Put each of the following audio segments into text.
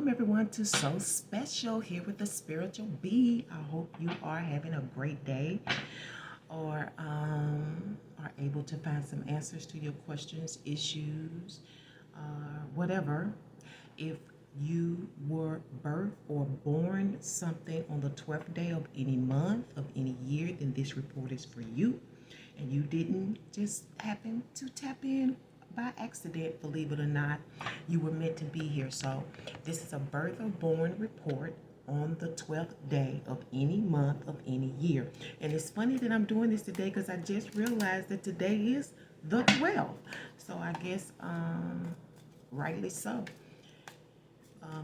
Welcome everyone to So Special here with the Spiritual B. I hope you are having a great day or are able to find some answers to your questions, issues, whatever. If you were birthed or born something on the 12th day of any month, of any year, then this report is for you. And you didn't just happen to tap in by accident, believe it or not. You were meant to be here. So this is a birth or born report on the 12th day of any month of any year. And it's funny that I'm doing this today because I just realized that today is the 12th. So I guess rightly so.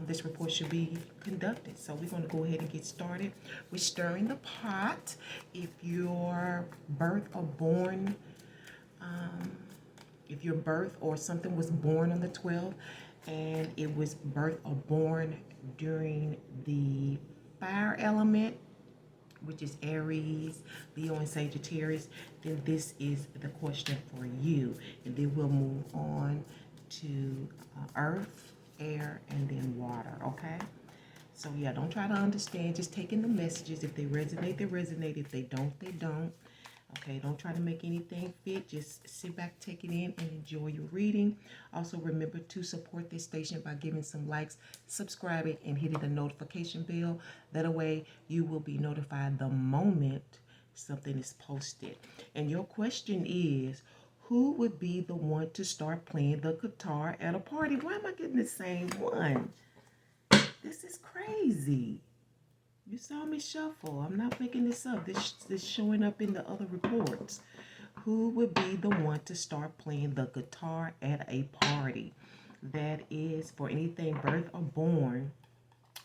This report should be conducted. So we're going to go ahead and get started. We're stirring the pot. If you're birth or born, if your birth or something was born on the 12th and it was birth or born during the fire element, which is Aries, Leo, and Sagittarius, then this is the question for you. And then we'll move on to earth, air, and then water, okay? So yeah, don't try to understand, just take in the messages. If they resonate, they resonate. If they don't, they don't. Okay, don't try to make anything fit. Just sit back, take it in, and enjoy your reading. Also, remember to support this station by giving some likes, subscribing, and hitting the notification bell. That way, you will be notified the moment something is posted. And your question is, who would be the one to start playing the guitar at a party? Why am I getting the same one? This is crazy. You saw me shuffle. I'm not making this up. This is showing up in the other reports. Who would be the one to start playing the guitar at a party? That is for anything birth or born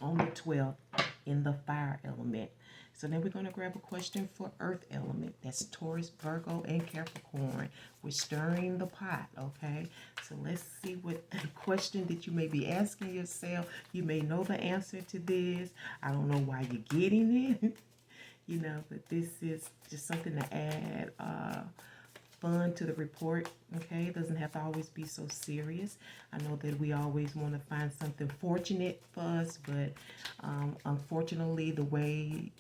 on the 12th in the fire element. So then we're going to grab a question for earth element. That's Taurus, Virgo, and Capricorn. We're stirring the pot, okay? So let's see what question that you may be asking yourself. You may know the answer to this. I don't know why you're getting it, you know, but this is just something to add fun to the report, okay? It doesn't have to always be so serious. I know that we always want to find something fortunate for us, but unfortunately, the way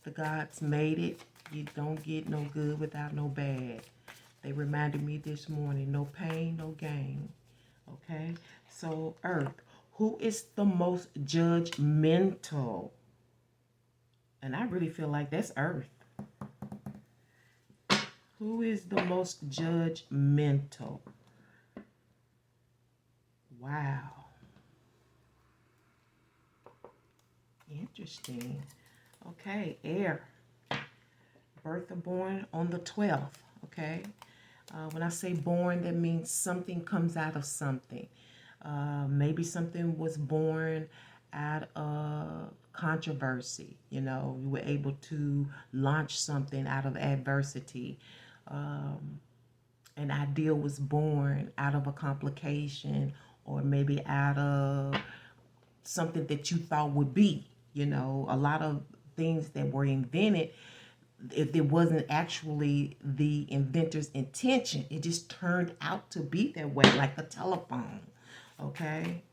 the gods made it, you don't get no good without no bad. They reminded me this morning, no pain, no gain, okay? So, earth, who is the most judgmental? And I really feel like that's earth. Who is the most judgmental? Wow. Interesting. Okay, air. Birth or born on the 12th, okay? When I say born, that means something comes out of something. Maybe something was born out of controversy. You know, you were able to launch something out of adversity. An idea was born out of a complication, or maybe out of something that you thought would be. You know, a lot of things that were invented, if it wasn't actually the inventor's intention, it just turned out to be that way, like the telephone, okay?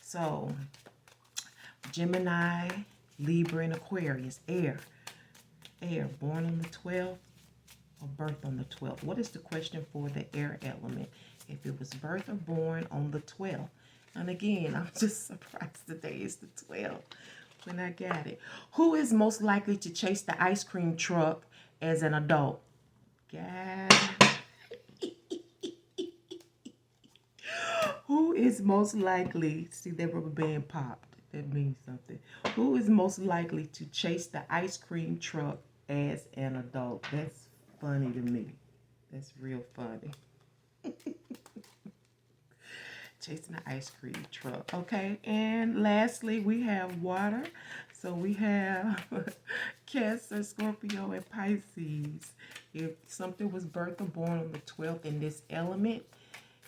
So, Gemini, Libra, and Aquarius, air, born on the 12th or birth on the 12th. What is the question for the air element? If it was birth or born on the 12th. And again, I'm just surprised today is the 12th when I got it. Who is most likely to chase the ice cream truck as an adult? Guys. Who is most likely, see that rubber band popped, that means something. Who is most likely to chase the ice cream truck as an adult? That's funny to me. That's real funny. Chasing the ice cream truck. Okay, and lastly, we have water. So we have Cancer, Scorpio, and Pisces. If something was birthed or born on the 12th in this element,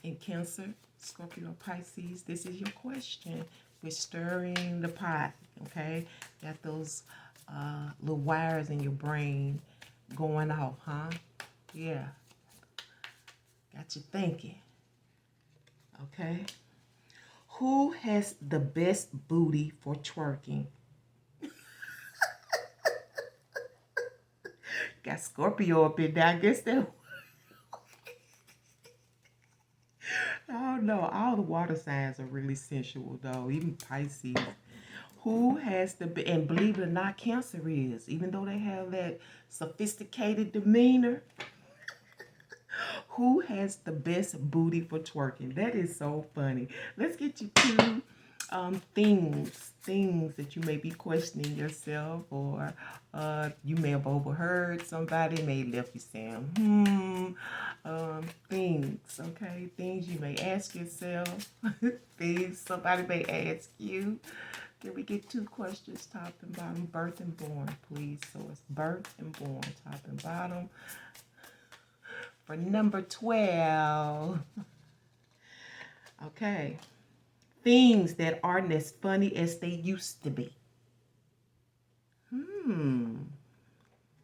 in Cancer, Scorpio, Pisces, this is your question. We're stirring the pot, okay? Got those little wires in your brain going off, huh? Yeah. Got you thinking. Okay. Who has the best booty for twerking? Got Scorpio up in there. I guess that. Oh no, all the water signs are really sensual though. Even Pisces. Who has the, and believe it or not, Cancer is, even though they have that sophisticated demeanor. Who has the best booty for twerking? That is so funny. Let's get you two things that you may be questioning yourself, or you may have overheard somebody, may have left you saying, things, okay? Things you may ask yourself, things somebody may ask you. Can we get two questions, top and bottom? Birth and born, please. So it's birth and born, top and bottom. For number 12. Okay. Things that aren't as funny as they used to be.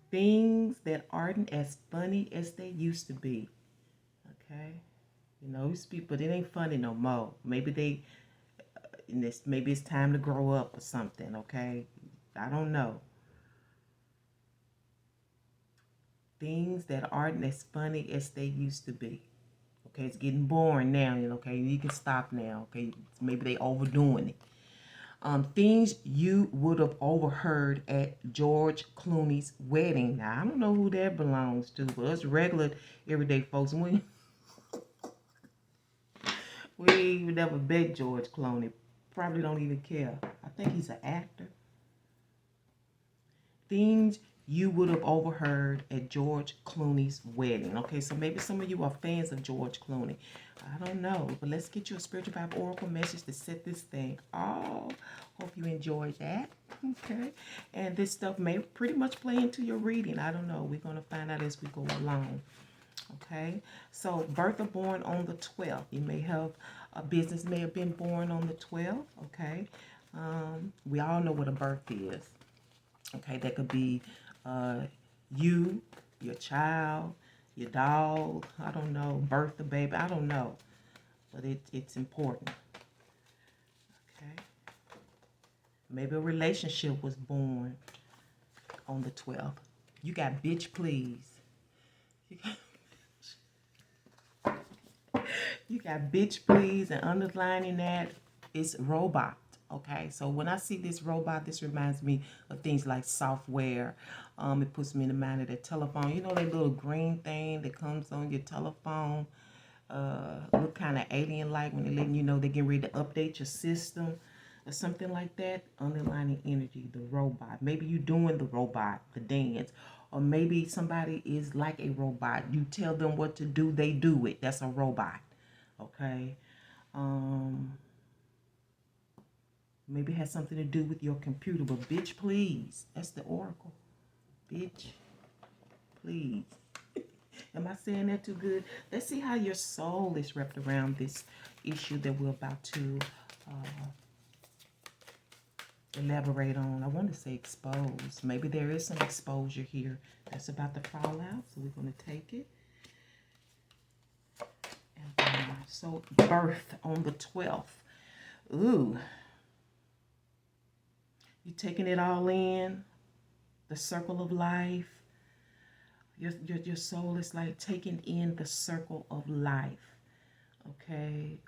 Things that aren't as funny as they used to be. Okay. You know, these people, it ain't funny no more. Maybe maybe it's time to grow up or something, okay? I don't know. Things that aren't as funny as they used to be. Okay, it's getting boring now, okay? You can stop now, okay? Maybe they overdoing it. Things you would have overheard at George Clooney's wedding. Now, I don't know who that belongs to, but us regular, everyday folks, we even never met George Clooney. Probably don't even care. I think he's an actor. Things you would have overheard at George Clooney's wedding. Okay, so maybe some of you are fans of George Clooney. I don't know, but let's get you a spiritual vibe oracle message to set this thing off. Hope you enjoyed that. Okay, and this stuff may pretty much play into your reading. I don't know. We're going to find out as we go along. Okay, so birth or born on the 12th. You may have a business may have been born on the 12th. Okay, we all know what a birth is. Okay, that could be you, your child, your dog, I don't know, birth the baby, I don't know. But it's important. Okay. Maybe a relationship was born on the 12th. You got bitch please. You got bitch please, and underlining that is robot. Okay, so when I see this robot, this reminds me of things like software. It puts me in the mind of that telephone. You know that little green thing that comes on your telephone? Look kind of alien-like when they're letting you know they're getting ready to update your system or something like that. Underlining energy, the robot. Maybe you're doing the robot, the dance. Or maybe somebody is like a robot. You tell them what to do, they do it. That's a robot. Okay? Maybe it has something to do with your computer. But bitch, please. That's the oracle. Bitch, please. Am I saying that too good? Let's see how your soul is wrapped around this issue that we're about to elaborate on. I want to say expose. Maybe there is some exposure here that's about to fall out. So we're going to take it. And so birth on the 12th. Ooh. You're taking it all in. The circle of life. Your soul is like taking in the circle of life. Okay.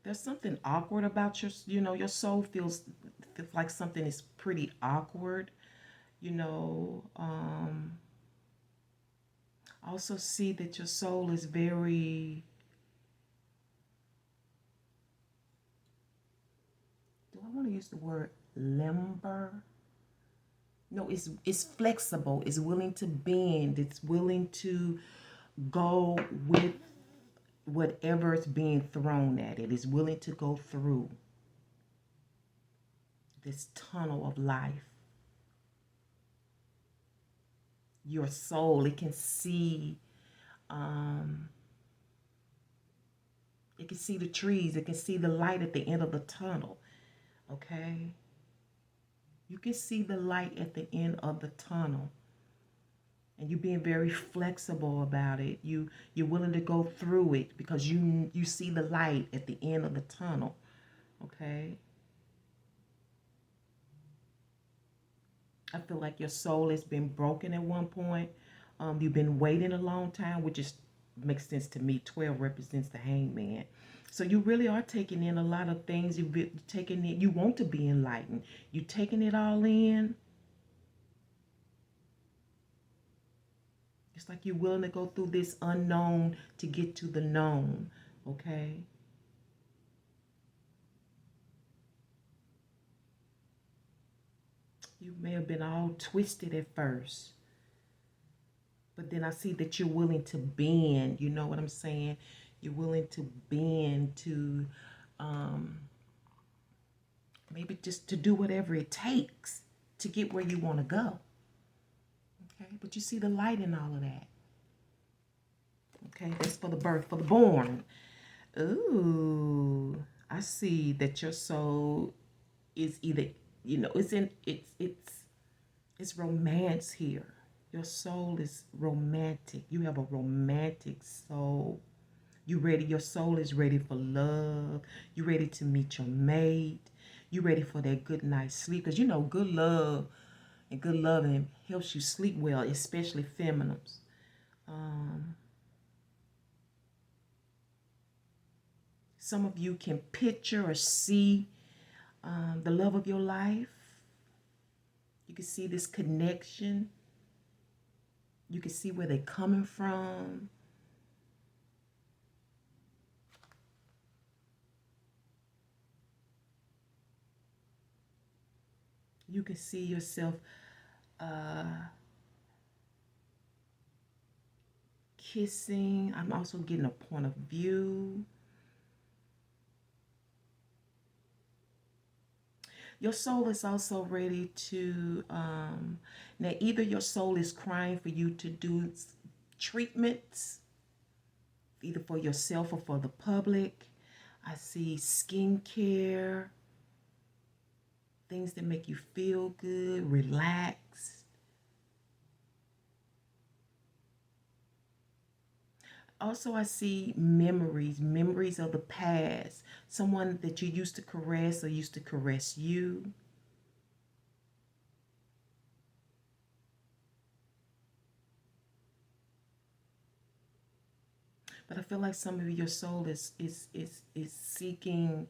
There's something awkward about your soul feels like something is pretty awkward. Also see that your soul is very, do I want to use the word limber? No, it's flexible. It's willing to bend. It's willing to go with whatever is being thrown at it. It's willing to go through this tunnel of life. Your soul, it can see the trees. It can see the light at the end of the tunnel. Okay? You can see the light at the end of the tunnel. And you're being very flexible about it. You're willing to go through it because you see the light at the end of the tunnel. Okay? I feel like your soul has been broken at one point. You've been waiting a long time, which is makes sense to me. 12 represents the hangman. So you really are taking in a lot of things. You're taking it. You want to be enlightened. You're taking it all in. It's like you're willing to go through this unknown to get to the known. Okay? You may have been all twisted at first. But then I see that you're willing to bend. You know what I'm saying? You're willing to bend to maybe just to do whatever it takes to get where you want to go. Okay? But you see the light in all of that. Okay? That's for the birth, for the born. Ooh. I see that your soul is either, it's romance here. Your soul is romantic. You have a romantic soul. Your soul is ready for love. You're ready to meet your mate. You're ready for that good night's sleep. Because good love and good loving helps you sleep well, especially feminines. Some of you can picture or see the love of your life. You can see this connection. You can see where they're coming from. You can see yourself kissing. I'm also getting a point of view. Your soul is also ready to, now either your soul is crying for you to do treatments, either for yourself or for the public. I see skincare, things that make you feel good, relax. Also, I see memories of the past. Someone that you used to caress or used to caress you. But I feel like some of your soul is seeking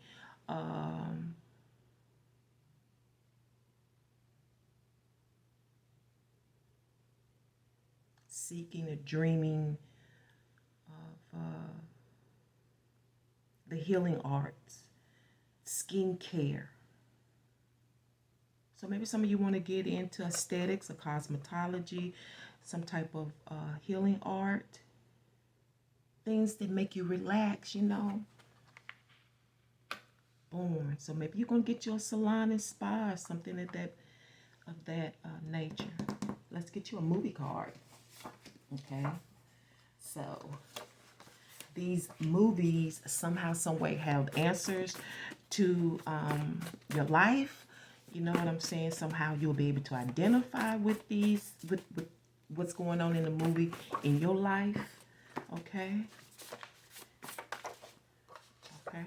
seeking or dreaming of the healing arts, skincare. So maybe some of you want to get into aesthetics or cosmetology, some type of healing art, things that make you relax, Born. So maybe you're going to get you a salon and spa or something of that nature. Let's get you a movie card. Okay. So these movies somehow, some way have answers to your life. You know what I'm saying? Somehow you'll be able to identify with with what's going on in the movie in your life. Okay. Okay.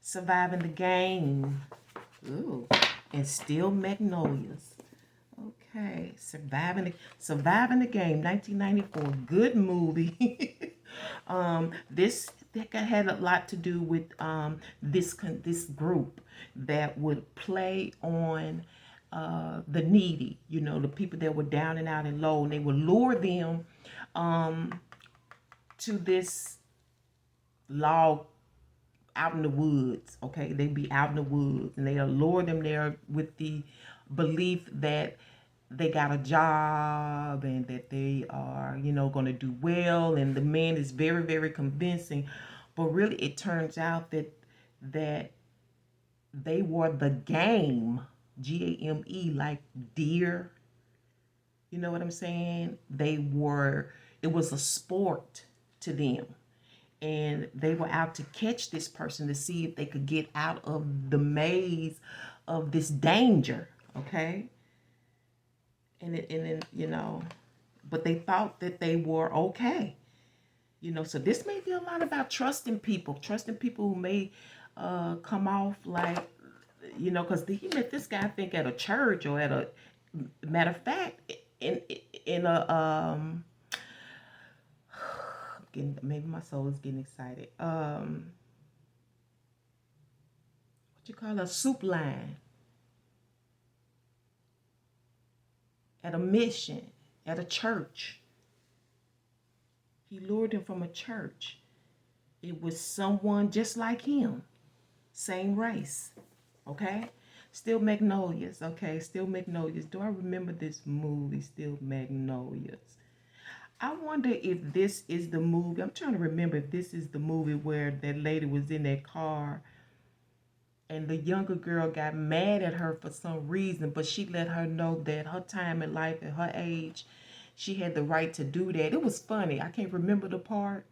Surviving the Game. Ooh. And Still Magnolias. Okay. Surviving the Game, 1994. Good movie. This had a lot to do with this group that would play on the needy, the people that were down and out and low, and they would lure them to this log out in the woods. Okay, they'd be out in the woods, and they'll lure them there with the belief that they got a job and that they are, going to do well, and the man is very, very convincing. But really, it turns out that they were the game, GAME, like deer. You know what I'm saying? It was a sport to them. And they were out to catch this person to see if they could get out of the maze of this danger. okay? And you know, but they thought that they were okay. You know, so this may be a lot about trusting people who may come off like, you know, because he met this guy, I think, at a church or at a, matter of fact, in a, maybe my soul is getting excited. What you call a soup line at a mission, at a church. He lured him from a church. It was someone just like him, same race, okay? Still Magnolias, okay? Still Magnolias. Do I remember this movie, Still Magnolias? I wonder if this is the movie. I'm trying to remember if this is the movie where that lady was in that car and the younger girl got mad at her for some reason, but she let her know that her time in life at her age, she had the right to do that. It was funny. I can't remember the part,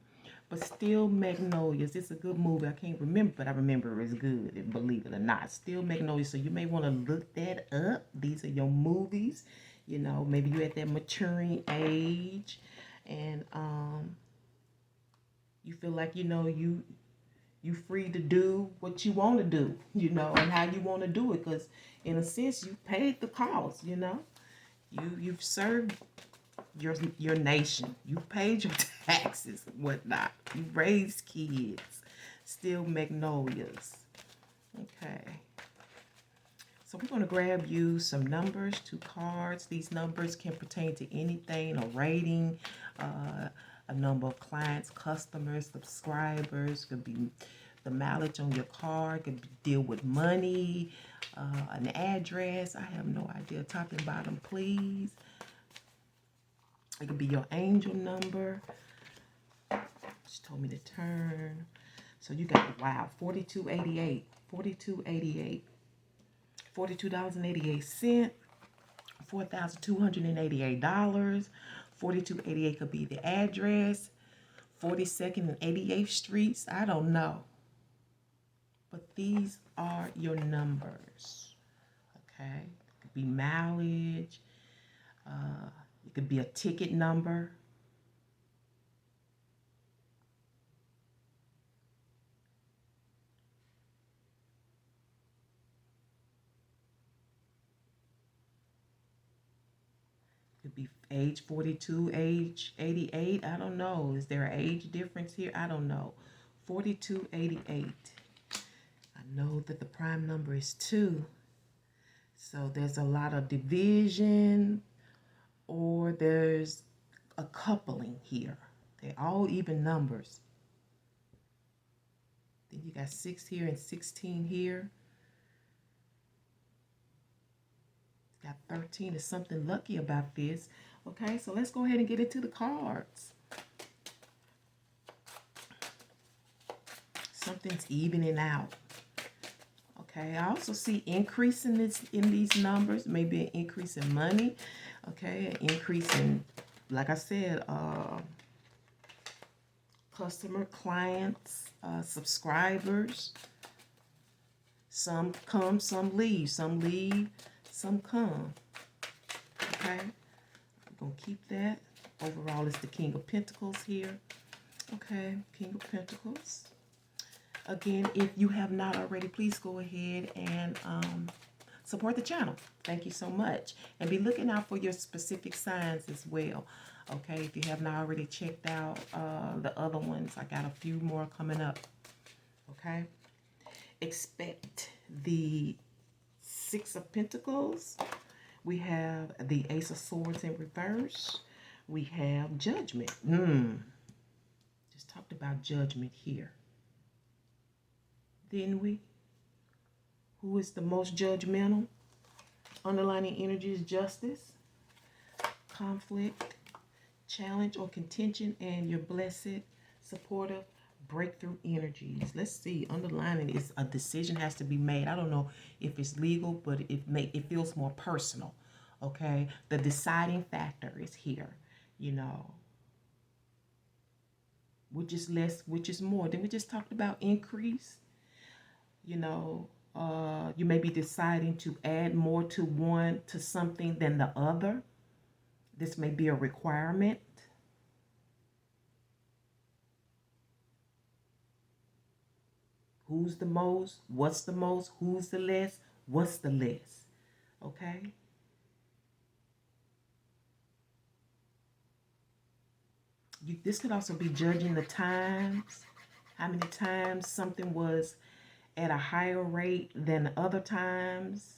but Still Magnolias. It's a good movie. I can't remember, but I remember it's good, believe it or not. Still Magnolias. So you may want to look that up. These are your movies. You know, maybe you're at that maturing age and you feel like, you know, you free to do what you want to do, you know, and how you want to do it, because in a sense you paid the cost, you know. You've served your nation, you paid your taxes and whatnot, you raised kids. Still Magnolias. Okay, so we're going to grab you some numbers, 2 cards. These numbers can pertain to anything, a rating, a number of clients, customers, subscribers. Could be the mileage on your car. Could deal with money, an address. I have no idea. Top and bottom, please. It could be your angel number. She told me to turn. So you got, wow, $42.88. $42.88. $42.88. $4,288. $42.88 could be the address. 42nd and 88th Streets. I don't know. But these are your numbers. Okay? It could be mileage. It could be a ticket number. Could be age 42, age 88. I don't know. Is there an age difference here? I don't know. 4288. I know that the prime number is 2. So there's a lot of division, or there's a coupling here. They're all even numbers. Then you got 6 here and 16 here. Got 13. Is something lucky about this. Okay, so let's go ahead and get into the cards. Something's evening out. Okay, I also see increase in these numbers. Maybe an increase in money. Okay, an increase in, like I said, customer, clients, subscribers. Some come, some leave. Some leave, some come. Okay, I'm going to keep that. Overall, it's the King of Pentacles here. Okay, King of Pentacles. Again, if you have not already, please go ahead and support the channel. Thank you so much. And be looking out for your specific signs as well. Okay, if you have not already checked out the other ones, I got a few more coming up. Okay, expect the 6 of Pentacles. We have the Ace of Swords in reverse. We have Judgment. Just talked about Judgment here. Didn't we? Who is the most judgmental? Underlining energy is Justice, conflict, challenge or contention, and your blessed, supportive, breakthrough energies. Let's see. Underlining is a decision has to be made. I don't know if it's legal, but it feels more personal. Okay, the deciding factor is here. You know, which is less, which is more. Then we just talked about increase. You know, You may be deciding to add more to something than the other. This may be a requirement. Who's the most? What's the most? Who's the less? What's the less? Okay? This could also be judging the times. How many times something was at a higher rate than other times.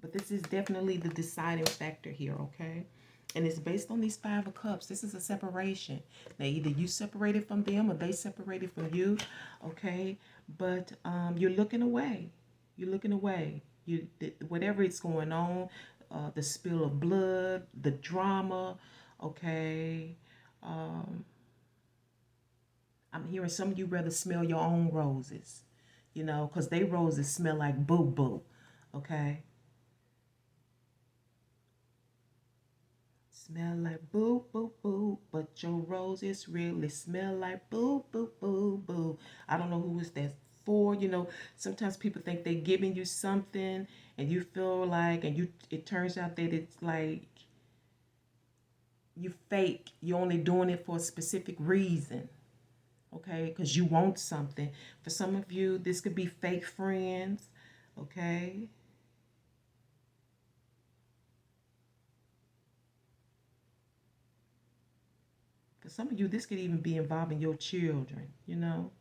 But this is definitely the deciding factor here, okay? And it's based on these 5 of Cups. This is a separation. Now, either you separated from them or they separated from you, okay? But you're looking away. You're looking away. Whatever is going on, the spill of blood, the drama, okay? I'm hearing some of you rather smell your own roses, you know, because they roses smell like boo-boo, okay? Smell like boo, boo, boo, but your roses really smell like boo, boo, boo, boo. I don't know who is that for, you know. Sometimes people think they're giving you something and you feel like, it turns out that it's like you fake. You're only doing it for a specific reason, okay, because you want something. For some of you, this could be fake friends, okay. For some of you, this could even be involving your children, you know.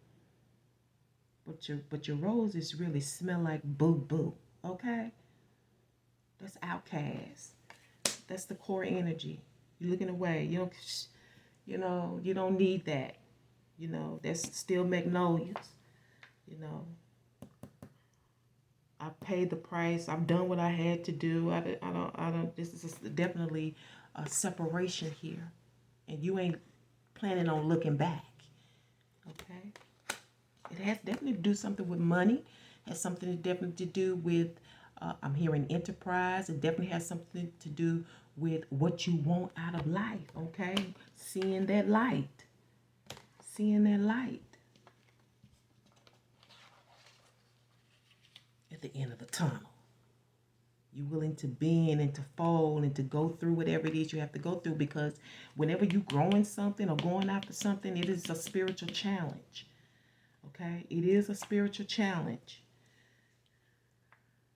But your roses really smell like boo boo, okay. That's outcast. That's the core energy. You're looking away. You don't need that. You know, that's still magnolias. You know, I paid the price. I've done what I had to do. I don't. This is definitely a separation here, and you ain't planning on looking back. Okay, it has definitely to do something with money. It has something to definitely to do with. I'm hearing enterprise. It definitely has something to do with what you want out of life. Okay, seeing that light. Seeing that light at the end of the tunnel. You're willing to bend and to fold and to go through whatever it is you have to go through, because whenever you're growing something or going after something, it is a spiritual challenge. Okay? It is a spiritual challenge.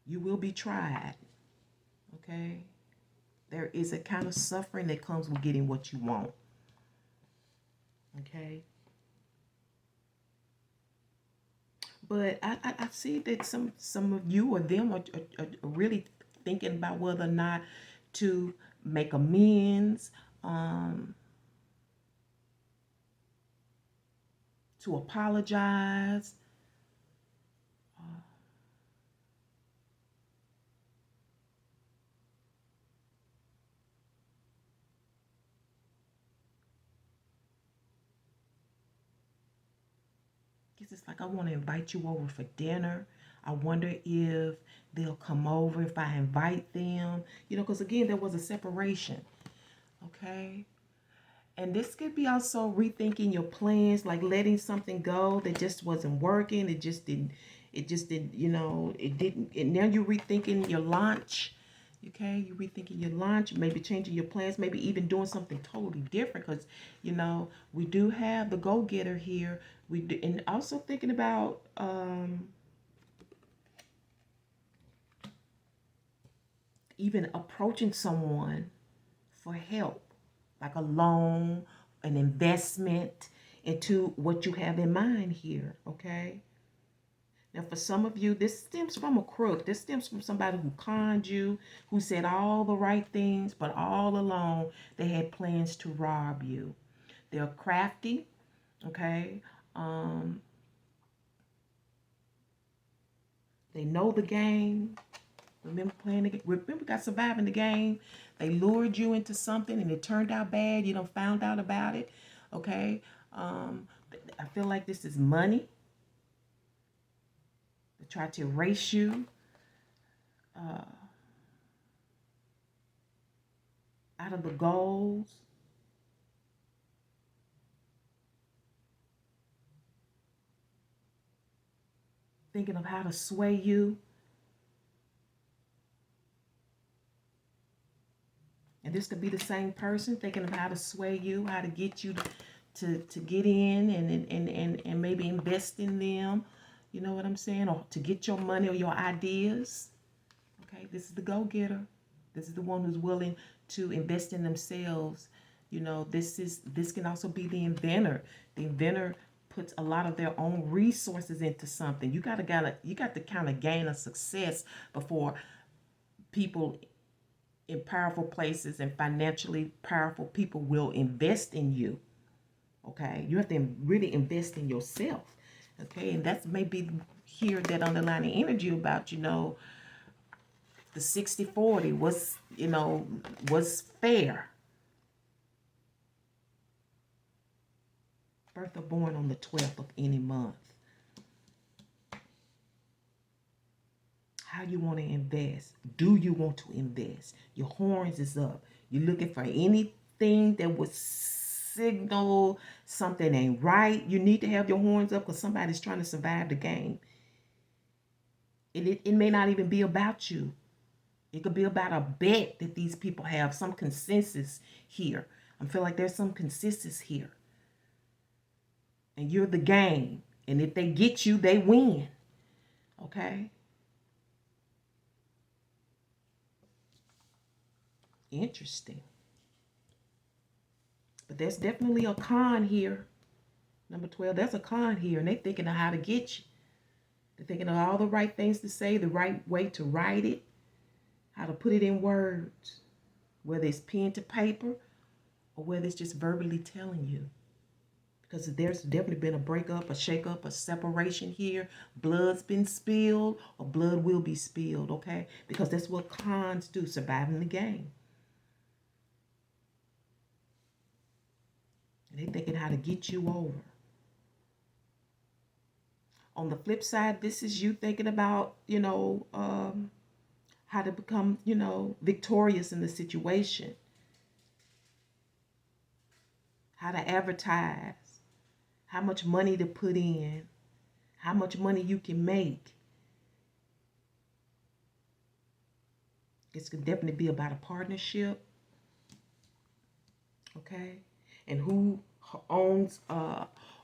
You will be tried. Okay? There is a kind of suffering that comes with getting what you want. Okay? But I see that some of you or them are really thinking about whether or not to make amends, to apologize. It's like I want to invite you over for dinner. I wonder if they'll come over if I invite them. You know, because again, there was a separation. Okay? And this could be also rethinking your plans, like letting something go that just wasn't working. It just didn't, you know, it didn't. And now you're rethinking your launch. Okay, you're rethinking your launch, maybe changing your plans, maybe even doing something totally different. Because, you know, we do have the go-getter here. And also thinking about even approaching someone for help, like a loan, an investment into what you have in mind here, okay? Now, for some of you, this stems from a crook. This stems from somebody who conned you, who said all the right things, but all along they had plans to rob you. They're crafty, okay? They know the game. Remember playing the game? Remember got surviving the game? They lured you into something and it turned out bad. You don't found out about it, okay? I feel like this is money. They try to erase you out of the goals. thinking of how to sway you. And this could be the same person thinking of how to sway you, how to get you to get in and maybe invest in them. You know what I'm saying? Or to get your money or your ideas. Okay, this is the go-getter. This is the one who's willing to invest in themselves. You know, this can also be the inventor. The inventor puts a lot of their own resources into something. You got to kind of gain a success before people in powerful places and financially powerful people will invest in you. Okay, you have to really invest in yourself. Okay, and that's maybe here that underlying energy about, you know, the 60-40 was, you know, was fair. Birth or born on the 12th of any month. How you want to invest? Do you want to invest? Your horns is up. You're looking for anything that would signal something ain't right. You need to have your horns up because somebody's trying to survive the game. It may not even be about you. It could be about a bet that these people have, some consensus here. I feel like there's some consensus here. And you're the game. And if they get you, they win. Okay? Interesting. But there's definitely a con here. Number 12, there's a con here. And they're thinking of how to get you. They're thinking of all the right things to say, the right way to write it, how to put it in words, whether it's pen to paper or whether it's just verbally telling you. Because there's definitely been a breakup, a shakeup, a separation here. Blood's been spilled or blood will be spilled, okay? Because that's what cons do, surviving the game. And they're thinking how to get you over. On the flip side, this is you thinking about, you know, how to become, you know, victorious in the situation. How to advertise. How much money to put in. How much money you can make. This could definitely be about a partnership. Okay? And who owns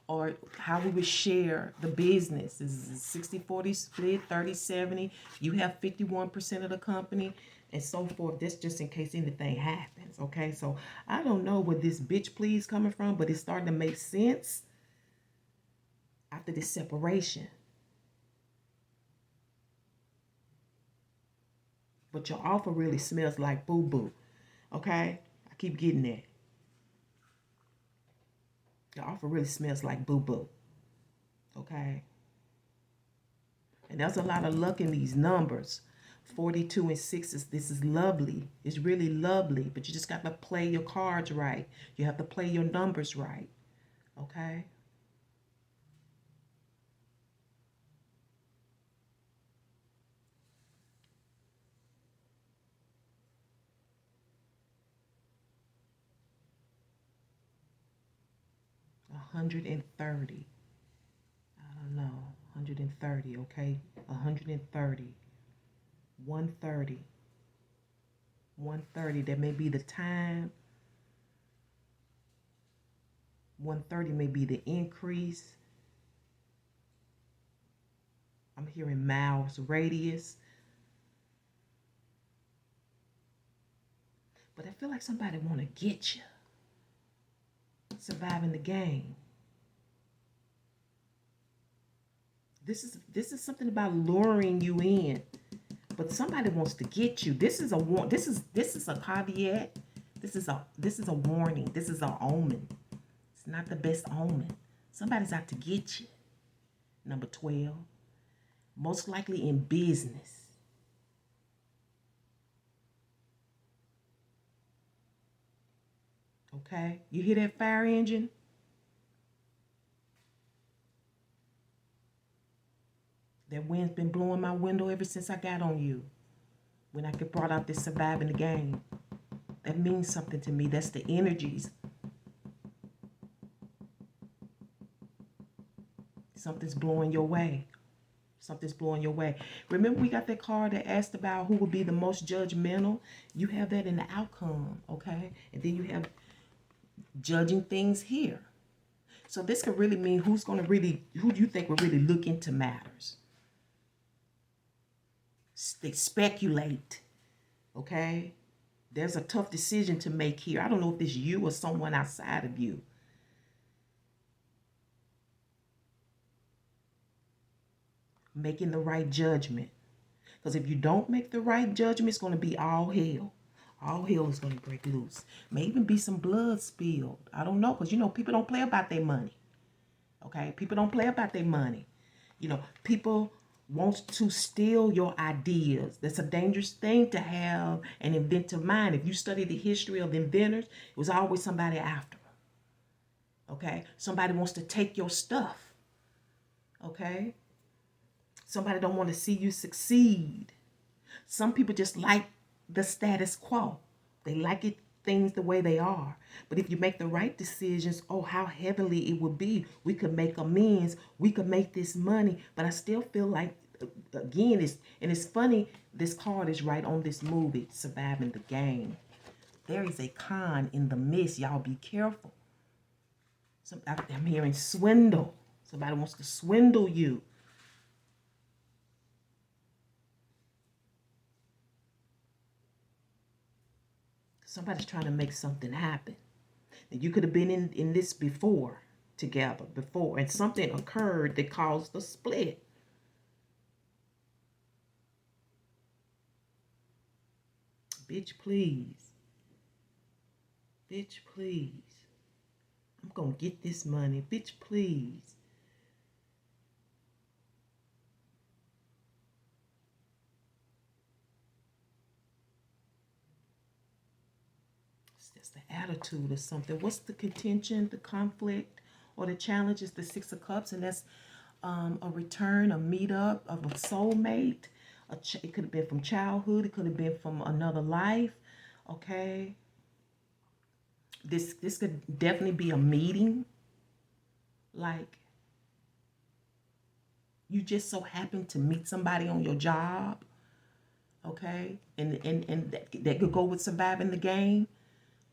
or how we would share the business. Is a 60-40 split, 30-70. You have 51% of the company and so forth. That's just in case anything happens. Okay? So I don't know where this bitch please coming from, but it's starting to make sense after this separation. But your offer really smells like boo-boo. Okay? I keep getting that. Your offer really smells like boo-boo. Okay? And there's a lot of luck in these numbers. 42 and 6 this is lovely. It's really lovely. But you just got to play your cards right. You have to play your numbers right. Okay? $130. I don't know. 130, okay? 130. 130. 130. That may be the time. 130 may be the increase. I'm hearing miles radius. But I feel like somebody want to get you. Surviving the game. This is something about luring you in, but somebody wants to get you. This is a this is a caveat. This is a warning. This is an omen. It's not the best omen. Somebody's out to get you. Number 12, most likely in business. Okay, you hear that fire engine? That wind's been blowing my window ever since I got on you. When I get brought out this surviving the game. That means something to me. That's the energies. Something's blowing your way. Something's blowing your way. Remember, we got that card that asked about who would be the most judgmental. You have that in the outcome, okay? And then you have judging things here. So this could really mean who do you think will really look into matters? They speculate, okay? There's a tough decision to make here. I don't know if it's you or someone outside of you. Making the right judgment. Because if you don't make the right judgment, it's going to be all hell. All hell is going to break loose. May even be some blood spilled. I don't know. Because, people don't play about their money. Okay? People don't play about their money. People want to steal your ideas. That's a dangerous thing to have an inventive mind. If you study the history of inventors, it was always somebody after them. Okay? Somebody wants to take your stuff. Okay? Somebody don't want to see you succeed. Some people just like the status quo. They like things the way they are. But if you make the right decisions, oh, how heavenly it would be. We could make amends. We could make this money. But I still feel like, again, it's funny, this card is right on this movie, Surviving the Game. There is a con in the midst. Y'all be careful. I'm hearing swindle. Somebody wants to swindle you. Somebody's trying to make something happen. And you could have been in this together before, and something occurred that caused the split. Bitch, please. Bitch, please. I'm going to get this money. Bitch, please. That's the attitude or something. What's the contention, the conflict, or the challenge is the Six of Cups, and that's a return, a meetup of a soulmate. It could have been from childhood. It could have been from another life. Okay. This could definitely be a meeting. Like, you just so happen to meet somebody on your job. Okay. And that could go with surviving the game.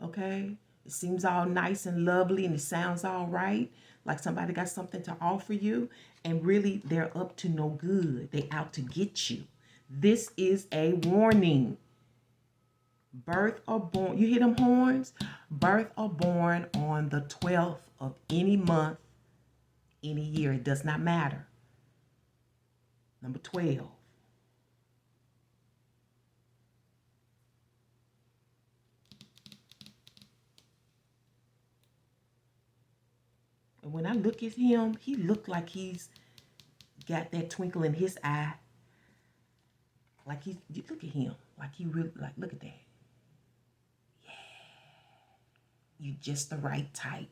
Okay. It seems all nice and lovely and it sounds all right. Like somebody got something to offer you, and really they're up to no good. They out to get you. This is a warning. Birth or born, you hear them horns? Birth or born on the 12th of any month, any year. It does not matter. Number 12. And when I look at him, he looked like he's got that twinkle in his eye. Like you look at him, like he really, like, look at that. Yeah. You just the right type.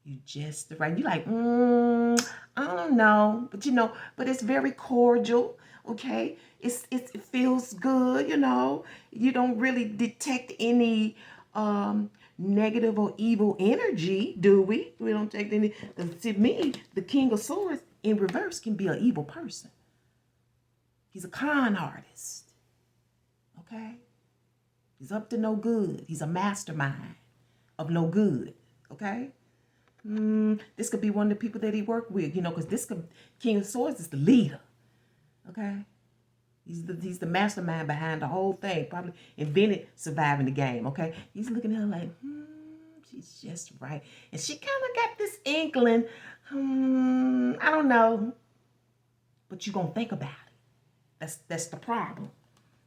You just the right, you like, I don't know. But it's very cordial, okay? It feels good, You don't really detect any negative or evil energy, do we? We don't take any. To me, the King of Swords in reverse can be an evil person. He's a con artist. Okay? He's up to no good. He's a mastermind of no good. Okay? This could be one of the people that he worked with, because King of Swords is the leader. Okay? He's the mastermind behind the whole thing. Probably invented surviving the game. Okay? He's looking at her like, she's just right. And she kind of got this inkling, I don't know. But you're going to think about it. That's the problem.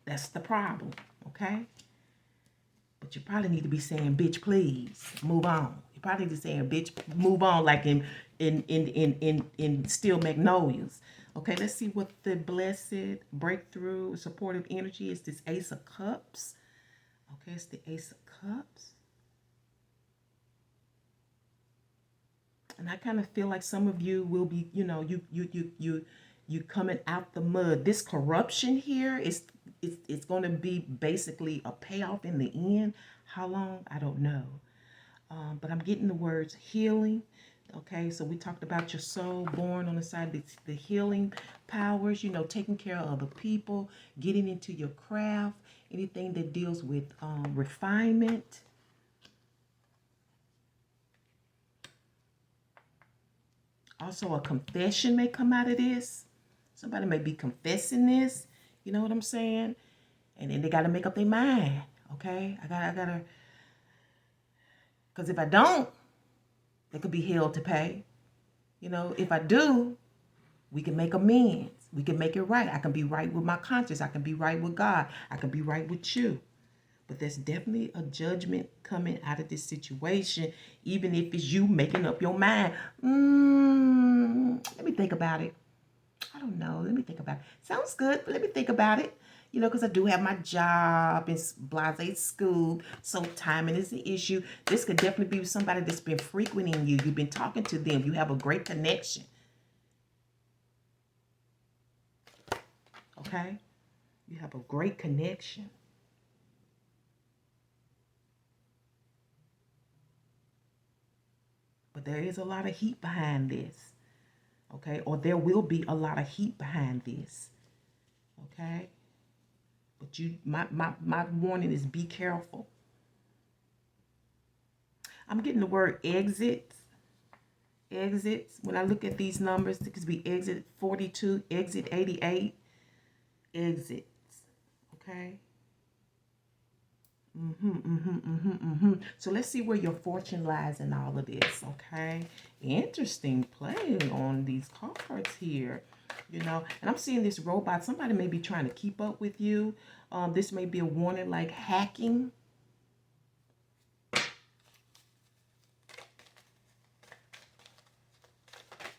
That's the problem, okay? But you probably need to be saying, bitch, please, move on. You probably need to be saying, bitch, move on, like in Steel Magnolias. Okay, let's see what the blessed breakthrough supportive energy is. This Ace of Cups. Okay, it's the Ace of Cups. And I kind of feel like some of you will be, you coming out the mud. This corruption here it's going to be basically a payoff in the end. How long? I don't know. But I'm getting the words healing. Okay, so we talked about your soul born on the side, the healing powers, you know, taking care of other people, getting into your craft, anything that deals with refinement. Also, a confession may come out of this. Somebody may be confessing this. You know what I'm saying? And then they got to make up their mind. Okay? I gotta, because if I don't, they could be held to pay. You know, if I do, we can make amends. We can make it right. I can be right with my conscience. I can be right with God. I can be right with you. But there's definitely a judgment coming out of this situation, even if it's you making up your mind. Let me think about it. I don't know. Let me think about it. Sounds good, but let me think about it. You know, because I do have my job in blase school, so timing is the issue. This could definitely be somebody that's been frequenting you. You've been talking to them. You have a great connection. Okay? You have a great connection. But there is a lot of heat behind this. Okay? Or there will be a lot of heat behind this. Okay? But my warning is be careful. I'm getting the word exits. Exits. When I look at these numbers, it could be exit 42, exit 88. Exits. Okay? So let's see where your fortune lies in all of this, okay? Interesting play on these cards here, you know. And I'm seeing this robot. Somebody may be trying to keep up with you. This may be a warning like hacking.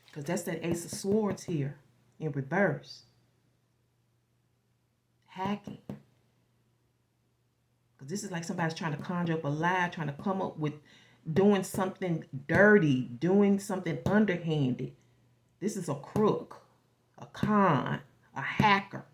Because that's that Ace of Swords here in reverse. Hacking. Because this is like somebody's trying to conjure up a lie, trying to come up with doing something dirty, doing something underhanded. This is a crook, a con, a hacker.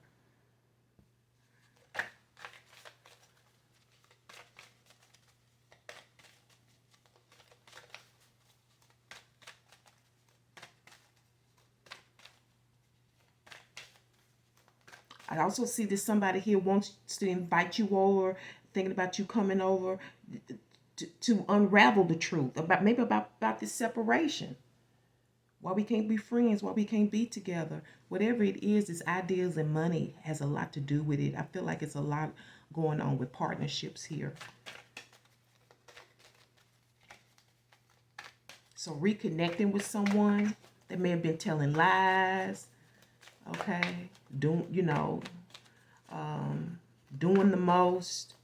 I also see that somebody here wants to invite you over, thinking about you coming over to unravel the truth about maybe about this separation. Why we can't be friends, why we can't be together. Whatever it is ideas and money has a lot to do with it. I feel like it's a lot going on with partnerships here. So reconnecting with someone that may have been telling lies, okay, doing the most.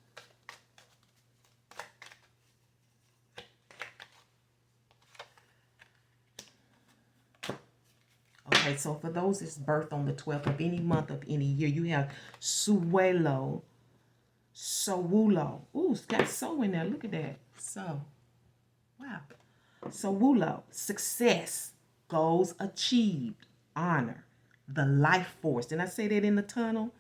Okay, so for those that's birthed on the 12th of any month of any year, you have Sowulo. Ooh, it's got so in there. Look at that. So, wow. Sowulo, success, goals achieved, honor, the life force. Didn't I say that in the tunnel?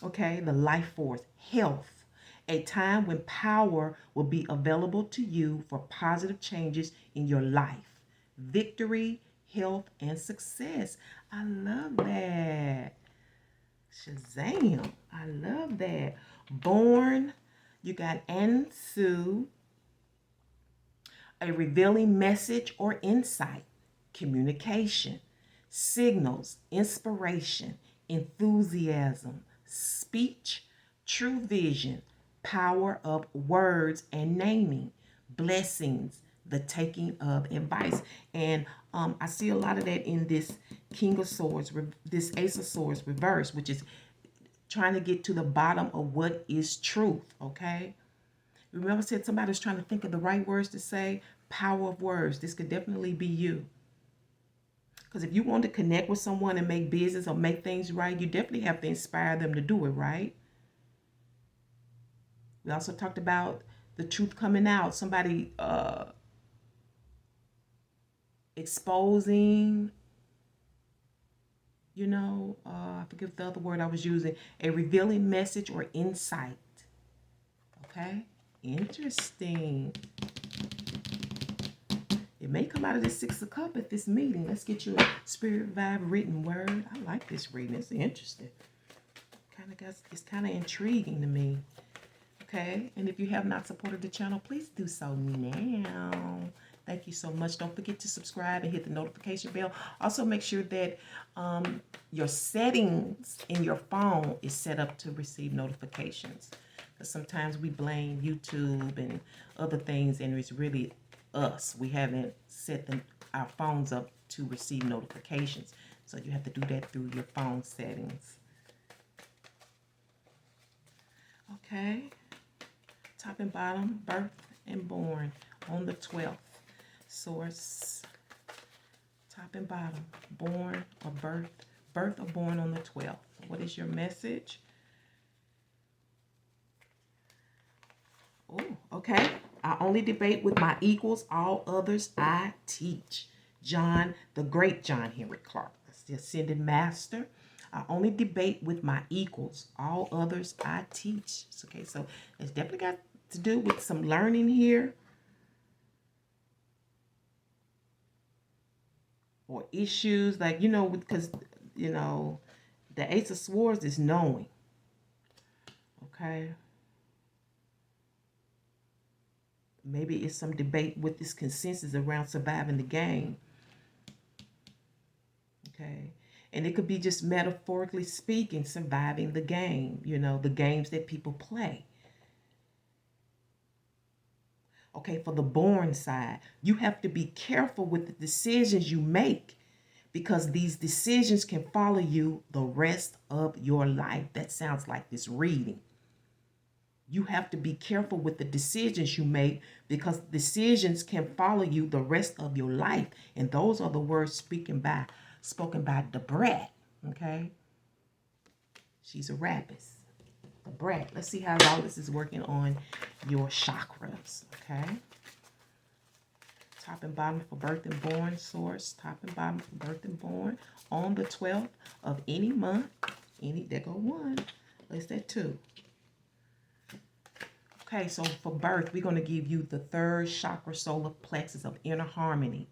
Okay, the life force, health, a time when power will be available to you for positive changes in your life, victory, health, and success. I love that. Shazam. I love that. Born, you got Ansu, a revealing message or insight, communication, signals, inspiration, enthusiasm, speech, true vision, power of words and naming, blessings, the taking of advice. And I see a lot of that in this King of Swords, this Ace of Swords reverse, which is trying to get to the bottom of what is truth, okay? Remember I said somebody's trying to think of the right words to say? Power of words. This could definitely be you. Because if you want to connect with someone and make business or make things right, you definitely have to inspire them to do it, right? We also talked about the truth coming out. Somebody exposing, I forget the other word I was using, a revealing message or insight. Okay? Interesting. It may come out of this Six of Cups at this meeting. Let's get you a spirit vibe written word. I like this reading. It's interesting. It's kind of intriguing to me. Okay, and if you have not supported the channel, please do so now. Thank you so much. Don't forget to subscribe and hit the notification bell. Also, make sure that your settings in your phone is set up to receive notifications. Because sometimes we blame YouTube and other things, and it's really us. We haven't set our phones up to receive notifications. So you have to do that through your phone settings. Okay. Top and bottom, birth and born on the 12th. Source, top and bottom, born or birth or born on the 12th. What is your message? Oh, okay. I only debate with my equals. All others I teach. John, the great John Henry Clark. That's the ascended master. I only debate with my equals. All others I teach. Okay, so it's definitely got to do with some learning here. Or issues, like, because, the Ace of Swords is knowing. Okay. Maybe it's some debate with this consensus around surviving the game. Okay. And it could be just metaphorically speaking, surviving the game, the games that people play. Okay, for the born side, you have to be careful with the decisions you make, because these decisions can follow you the rest of your life. That sounds like this reading. You have to be careful with the decisions you make, because decisions can follow you the rest of your life. And those are the words spoken by Debrat. Okay? She's a rapist. Debrat. Let's see how all this is working on your chakras. Okay? Top and bottom for birth and born source. Top and bottom for birth and born on the 12th of any month. There go one. Is that two? Okay, so for birth, we're going to give you the third chakra, solar plexus of inner harmony.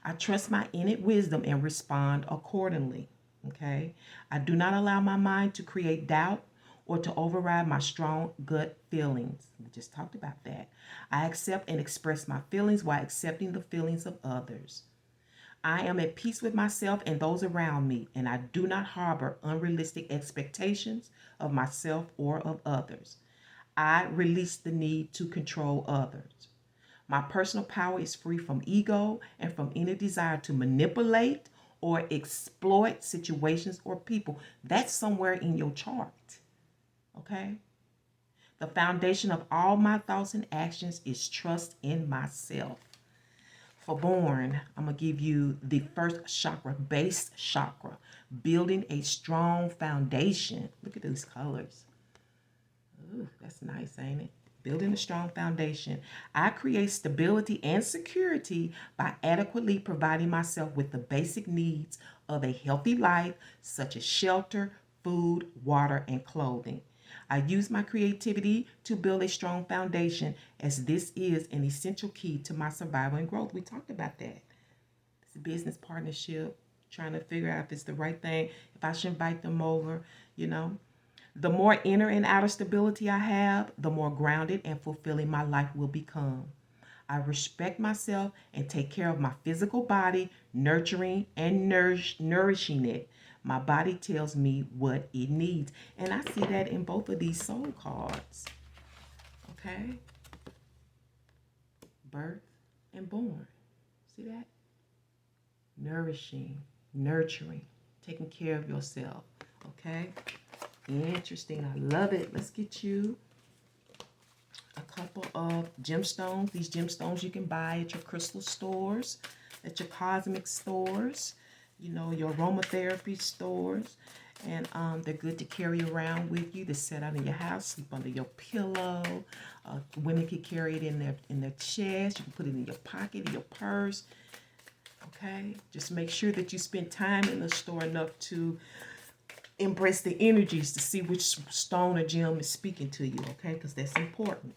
I trust my innate wisdom and respond accordingly. Okay? I do not allow my mind to create doubt or to override my strong gut feelings. We just talked about that. I accept and express my feelings while accepting the feelings of others. I am at peace with myself and those around me, and I do not harbor unrealistic expectations of myself or of others. I release the need to control others. My personal power is free from ego and from any desire to manipulate or exploit situations or people. That's somewhere in your chart. Okay? The foundation of all my thoughts and actions is trust in myself. For born, I'm going to give you the first chakra, base chakra, building a strong foundation. Look at those colors. Ooh, that's nice, ain't it? Building a strong foundation. I create stability and security by adequately providing myself with the basic needs of a healthy life, such as shelter, food, water, and clothing. I use my creativity to build a strong foundation, as this is an essential key to my survival and growth. We talked about that. It's a business partnership, trying to figure out if it's the right thing, if I should invite them over, The more inner and outer stability I have, the more grounded and fulfilling my life will become. I respect myself and take care of my physical body, nurturing and nourishing it. My body tells me what it needs. And I see that in both of these soul cards. Okay? Birth and born. See that? Nourishing, nurturing, taking care of yourself. Okay? Interesting. I love it. Let's get you a couple of gemstones. These gemstones you can buy at your crystal stores, at your cosmic stores, your aromatherapy stores. And they're good to carry around with you, to set out in your house, sleep under your pillow. Women can carry it in their chest. You can put it in your pocket, in your purse. Okay? Just make sure that you spend time in the store enough to embrace the energies to see which stone or gem is speaking to you, okay? Because that's important.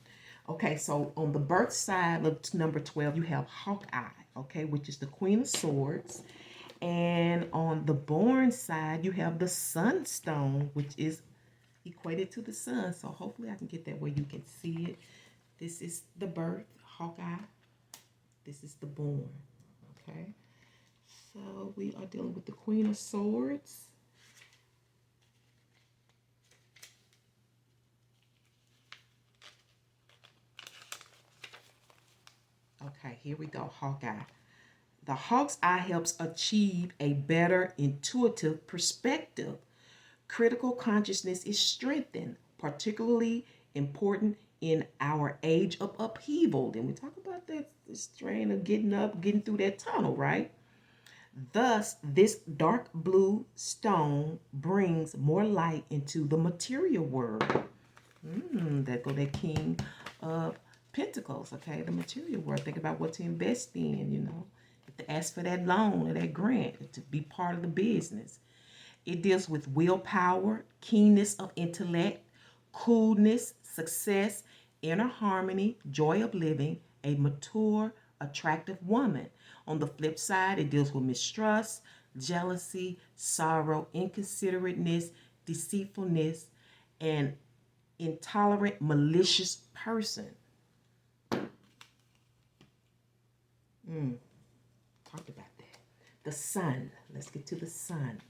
Okay, so on the birth side of number 12, you have Hawkeye. okay, which is the Queen of Swords. And on the born side, you have the Sunstone, which is equated to the sun. So hopefully I can get that where you can see it. This is the birth, Hawkeye. This is the born, okay? So we are dealing with the Queen of Swords. Okay, here we go, Hawkeye. The hawk's eye helps achieve a better intuitive perspective. Critical consciousness is strengthened, particularly important in our age of upheaval. And we talk about that strain of getting up, getting through that tunnel, right? Thus, this dark blue stone brings more light into the material world. That go that King of Pentacles, okay? The material world. Think about what to invest in, you know. To ask for that loan or that grant, to be part of the business. It deals with willpower, keenness of intellect, coolness, success, inner harmony, joy of living, a mature, attractive woman. On the flip side, it deals with mistrust, jealousy, sorrow, inconsiderateness, deceitfulness, and intolerant, malicious person. Talked about that. The sun. Let's get to the sun.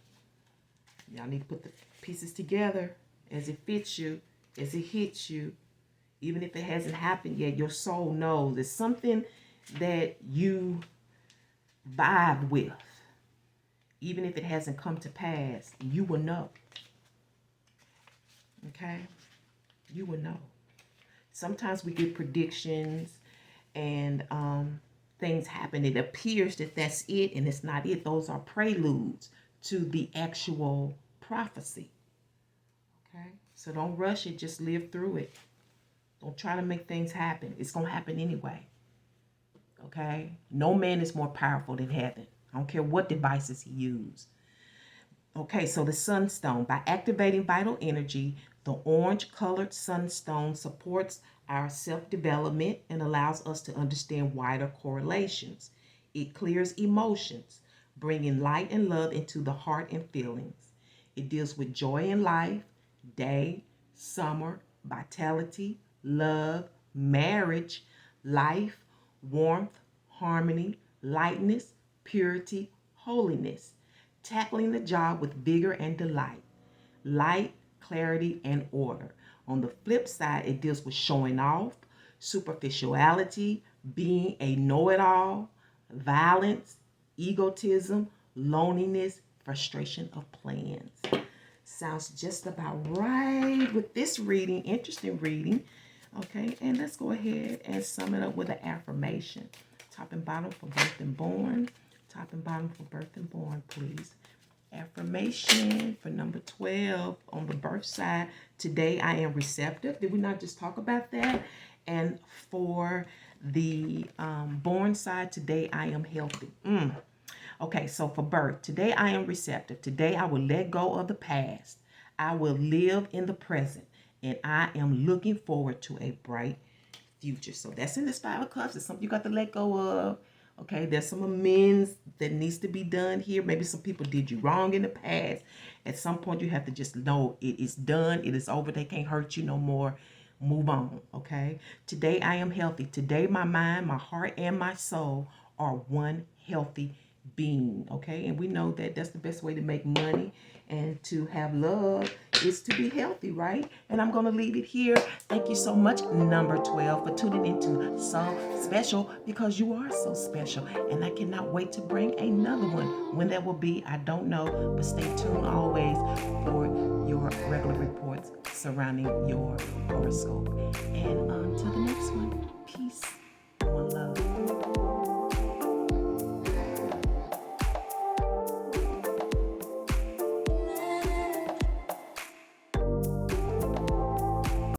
Y'all need to put the pieces together as it fits you, as it hits you. Even if it hasn't happened yet, your soul knows it's something that you vibe with. Even if it hasn't come to pass, you will know. Okay? You will know. Sometimes we get predictions and things happen. It appears that that's it, and it's not it. Those are preludes to the actual prophecy. Okay? So don't rush it. Just live through it. Don't try to make things happen. It's going to happen anyway. Okay? No man is more powerful than heaven. I don't care what devices he used. Okay, so the sunstone. By activating vital energy, the orange-colored sunstone supports our self-development and allows us to understand wider correlations. It clears emotions, bringing light and love into the heart and feelings. It deals with joy in life, day, summer, vitality, love, marriage, life, warmth, harmony, lightness, purity, holiness. Tackling the job with vigor and delight, light, clarity, and order. On the flip side, it deals with showing off, superficiality, being a know-it-all, violence, egotism, loneliness, frustration of plans. Sounds just about right with this reading. Interesting reading. Okay, and let's go ahead and sum it up with an affirmation. Top and bottom for birth and born. Top and bottom for birth and born, please. Affirmation for number 12 on the birth side. Today I am receptive. Did we not just talk about that? And for the born side, today I am healthy. Okay, so for birth, today I am receptive. Today I will let go of the past. I will live in the present. And I am looking forward to a bright future. So that's in this 5 of Cups. It's something you got to let go of. Okay, there's some amends that needs to be done here. Maybe some people did you wrong in the past. At some point, you have to just know it is done. It is over. They can't hurt you no more. Move on, okay? Today, I am healthy. Today, my mind, my heart, and my soul are one healthy being, okay? And we know that that's the best way to make money and to have love is to be healthy, right? And I'm going to leave it here. Thank you so much, number 12, for tuning into So Special, because you are so special. And I cannot wait to bring another one. When that will be, I don't know, but stay tuned always for your regular reports surrounding your horoscope. And until the next one.